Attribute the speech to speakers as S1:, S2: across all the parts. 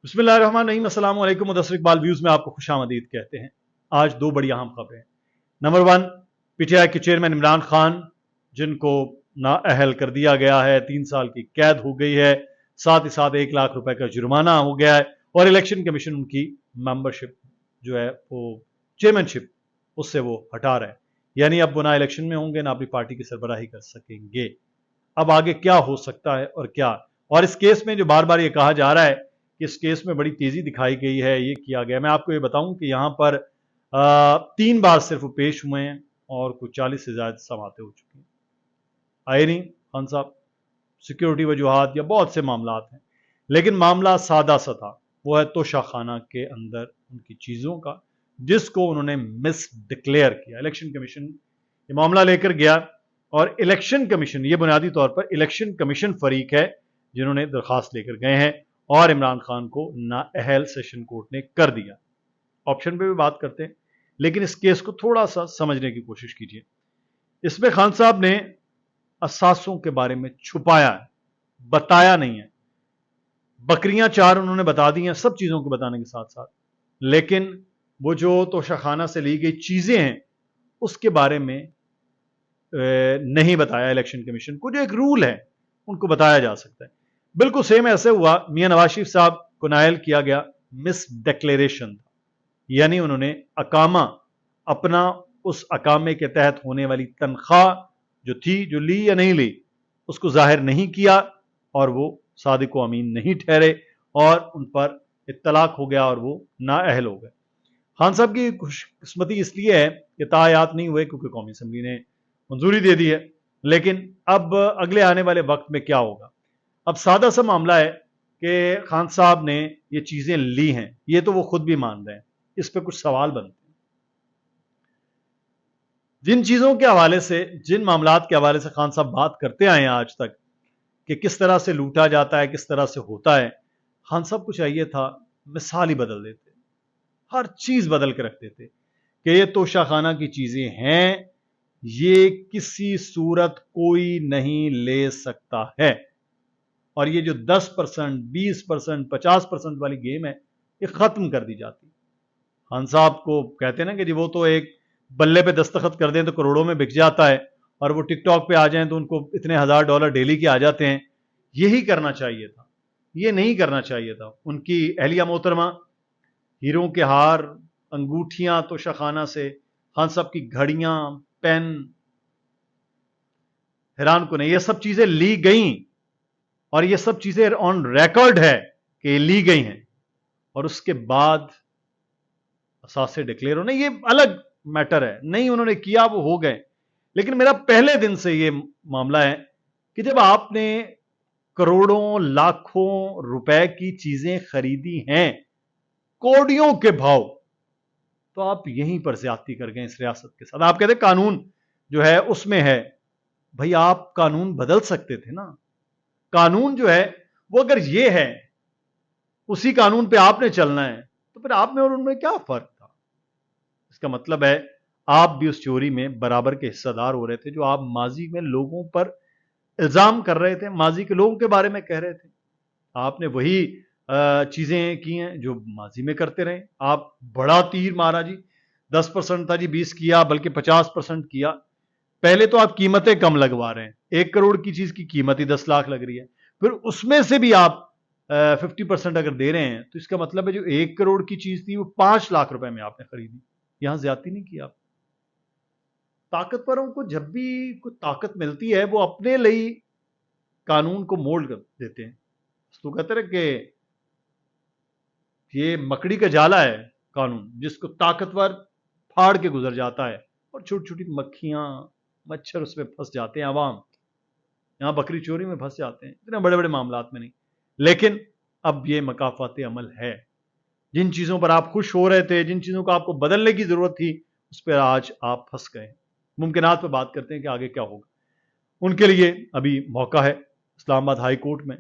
S1: बिस्मिल्लाहिर्रहमानिर्रहीम। अस्सलाम वालेकुम। मुदस्सिर इकबाल व्यूज में आपको खुश आमदीद कहते हैं। आज दो बड़ी अहम खबरें। नंबर वन, पीटीआई के चेयरमैन इमरान खान जिनको नाअहल कर दिया गया है, 3 साल की कैद हो गई है, साथ ही साथ 1 लाख रुपए का जुर्माना हो गया है और इलेक्शन कमीशन उनकी मेंबरशिप जो है वो चेयरमैनशिप उससे वो हटा रहा है। यानी अब वो ना इलेक्शन में होंगे ना अपनी पार्टी की सरबराही कर सकेंगे। अब आगे क्या हो सकता है और क्या, और इस केस में जो बार बार ये कहा जा रहा है कि इस केस में बड़ी तेजी दिखाई गई है, ये किया गया, मैं आपको ये बताऊं कि यहां पर 3 बार सिर्फ पेश हुए हैं और कुछ 40 से ज्यादा समातें हो चुकी हैं। आए नहीं खान साहब, सिक्योरिटी वजूहात या बहुत से मामला हैं, लेकिन मामला सादा सा था। वो है तोशाखाना के अंदर उनकी चीजों का, जिसको उन्होंने मिस डिक्लेयर किया। इलेक्शन कमीशन ये मामला लेकर गया और इलेक्शन कमीशन, ये बुनियादी तौर पर इलेक्शन कमीशन फरीक है जिन्होंने दरखास्त लेकर गए हैं और इमरान खान को नाअहल सेशन कोर्ट ने कर दिया। ऑप्शन पे भी बात करते हैं, लेकिन इस केस को थोड़ा सा समझने की कोशिश कीजिए। इसमें खान साहब ने असासों के बारे में छुपाया है, बताया नहीं है। बकरियां 4 उन्होंने बता दी हैं, सब चीजों को बताने के साथ साथ, लेकिन वो जो तोशाखाना से ली गई चीजें हैं उसके बारे में नहीं बताया इलेक्शन कमीशन को। जो एक रूल है उनको बताया जा सकता है। बिल्कुल सेम ऐसे हुआ, मियां नवाज शरीफ साहब को नायल किया गया, मिस डिक्लेरेशन, यानी उन्होंने अकामा, अपना उस अकामे के तहत होने वाली तनख्वाह जो थी, जो ली या नहीं ली, उसको जाहिर नहीं किया और वो सादिक व अमीन नहीं ठहरे और उन पर इत्तलाक हो गया और वो नाअहल हो गए। खान साहब की खुशकिस्मती इसलिए है कि तायात नहीं हुए क्योंकि कौमी असम्बली ने मंजूरी दे दी है। लेकिन अब अगले आने वाले वक्त में क्या होगा? अब सादा सा मामला है कि खान साहब ने ये चीजें ली हैं, ये तो वो खुद भी मान रहे हैं, इस पर कुछ सवाल बनते हैं। जिन चीजों के हवाले से, जिन मामलात के हवाले से खान साहब बात करते आए हैं आज तक कि किस तरह से लूटा जाता है, किस तरह से होता है, खान साहब को चाहिए था मिसाल ही बदल देते, हर चीज बदल के रख देते कि ये तोशाखाना की चीजें हैं, ये किसी सूरत कोई नहीं ले सकता है, और ये जो 10%, 20%, 50% वाली गेम है ये खत्म कर दी जाती। खान साहब को कहते हैं ना कि जी वो तो एक बल्ले पे दस्तखत कर दें तो करोड़ों में बिक जाता है, और वो टिकटॉक पे आ जाएं तो उनको इतने $1000 डेली के आ जाते हैं। यही करना चाहिए था, ये नहीं करना चाहिए था। उनकी अहलिया मोहतरमा, हीरों के हार, अंगूठियां तोशाखाना से, खान साहब की घड़ियां, पेन, हैरान को नहीं, ये सब चीजें ली गई और ये सब चीजें ऑन रिकॉर्ड है कि ली गई हैं, और उसके बाद असासे डिक्लेयर होने, ये अलग मैटर है। नहीं उन्होंने किया, वो हो गए। लेकिन मेरा पहले दिन से ये मामला है कि जब आपने करोड़ों लाखों रुपए की चीजें खरीदी हैं कौड़ियों के भाव, तो आप यहीं पर ज्यादती कर गए इस रियासत के साथ। आप कहते कानून जो है उसमें है, भाई आप कानून बदल सकते थे ना। कानून जो है वो अगर ये है, उसी कानून पे आपने चलना है, तो फिर आप में और उनमें क्या फर्क था? इसका मतलब है आप भी उस चोरी में बराबर के हिस्सेदार हो रहे थे जो आप माजी में लोगों पर इल्जाम कर रहे थे, माजी के लोगों के बारे में कह रहे थे। आपने वही चीजें की हैं जो माजी में करते रहे। आप बड़ा तीर मारा जी, 10% था जी, 20 किया, बल्कि 50% किया। पहले तो आप कीमतें कम लगवा रहे हैं, 1 करोड़ की चीज की कीमत ही 10 लाख लग रही है, फिर उसमें से भी आप 50% अगर दे रहे हैं, तो इसका मतलब है जो 1 करोड़ की चीज थी वो 5 लाख रुपए में आपने खरीदी। यहां ज्यादती नहीं की आप। ताकतवरों को जब भी कोई ताकत मिलती है वो अपने लिए कानून को मोल्ड कर देते हैं। तो कहते हैं कि ये मकड़ी का जाला है कानून, जिसको ताकतवर फाड़ के गुजर जाता है और छोटी छोटी मक्खियां, मच्छर उसमें फंस जाते हैं। आवाम यहां बकरी चोरी में फंस जाते हैं, इतने बड़े बड़े मामलात में नहीं। लेकिन अब ये मकाफात अमल है। जिन चीजों पर आप खुश हो रहे थे, जिन चीजों को आपको बदलने की जरूरत थी, उस पर आज आप फंस गए। मुमकिनात पर बात करते हैं कि आगे क्या होगा। उनके लिए अभी मौका है इस्लामाबाद हाई कोर्ट में,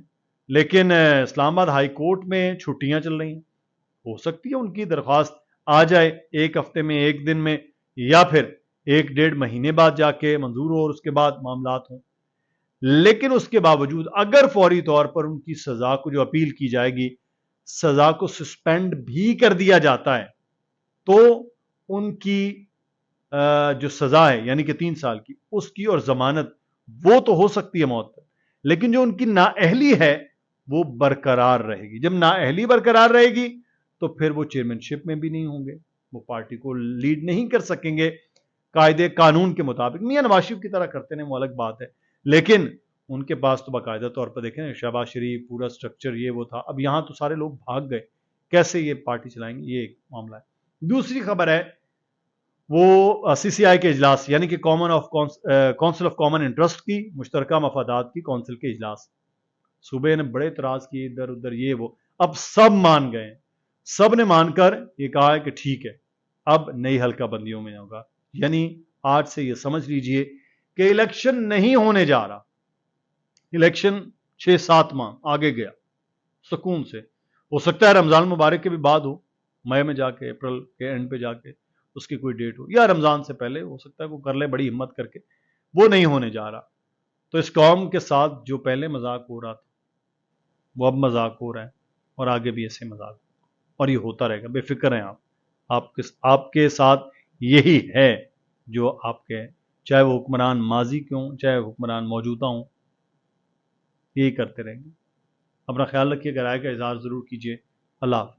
S1: लेकिन इस्लामाबाद हाई कोर्ट में छुट्टियां चल रही हैं। हो सकती है उनकी दरख्वास्त आ जाए 1 हफ्ते में, 1 दिन में, या फिर 1-1.5 महीने बाद जाके मंजूर हो और उसके बाद मामलात हों। लेकिन उसके बावजूद अगर फौरी तौर पर उनकी सजा को जो अपील की जाएगी سزا کو سسپینڈ بھی کر دیا جاتا ہے تو ان کی جو سزا ہے یعنی کہ 3 سال کی اس کی اور ضمانت وہ تو ہو سکتی ہے موت تک، لیکن جو ان کی نااہلی ہے وہ برقرار رہے گی۔ جب نااہلی برقرار رہے گی تو پھر وہ چیئرمین شپ میں بھی نہیں ہوں گے، وہ پارٹی کو لیڈ نہیں کر سکیں گے قاعدے قانون کے مطابق۔ میاں نواز شریف کی طرح کرتے ہیں وہ الگ بات ہے، لیکن ان کے پاس تو باقاعدہ طور پر دیکھیں شہباز شریف پورا سٹرکچر یہ وہ تھا، اب یہاں تو سارے لوگ بھاگ گئے، کیسے یہ پارٹی چلائیں گے، یہ ایک معاملہ ہے۔ دوسری خبر ہے وہ سی سی آئی کے اجلاس یعنی کہ کونسل آف کامن انٹرسٹ کی مشترکہ مفادات کی کونسل کے اجلاس، صوبے نے بڑے اعتراض کیے ادھر ادھر یہ وہ، اب سب مان گئے، سب نے مان کر یہ کہا ہے کہ ٹھیک ہے اب نئی حلقہ بندیوں میں ہوگا، یعنی آج سے یہ سمجھ لیجئے کہ الیکشن نہیں ہونے جا رہا، الیکشن 6-7 ماہ آگے گیا سکون سے، ہو سکتا ہے رمضان مبارک کے بھی بعد ہو، مئی میں جا کے اپریل کے اینڈ پہ جا کے اس کی کوئی ڈیٹ ہو، یا رمضان سے پہلے ہو سکتا ہے وہ کر لے بڑی ہمت کر کے، وہ نہیں ہونے جا رہا۔ تو اس قوم کے ساتھ جو پہلے مذاق ہو رہا تھا وہ اب مذاق ہو رہا ہے، اور آگے بھی ایسے مذاق اور یہ ہوتا رہے گا، بے فکر ہیں آپ کے ساتھ یہی ہے جو آپ کے، چاہے وہ حکمران ماضی کے ہوں چاہے حکمران موجودہ ہوں، یہی کرتے رہیں گے۔ اپنا خیال رکھیے، رائے کا اظہار ضرور کیجیے۔ اللہ حافظ۔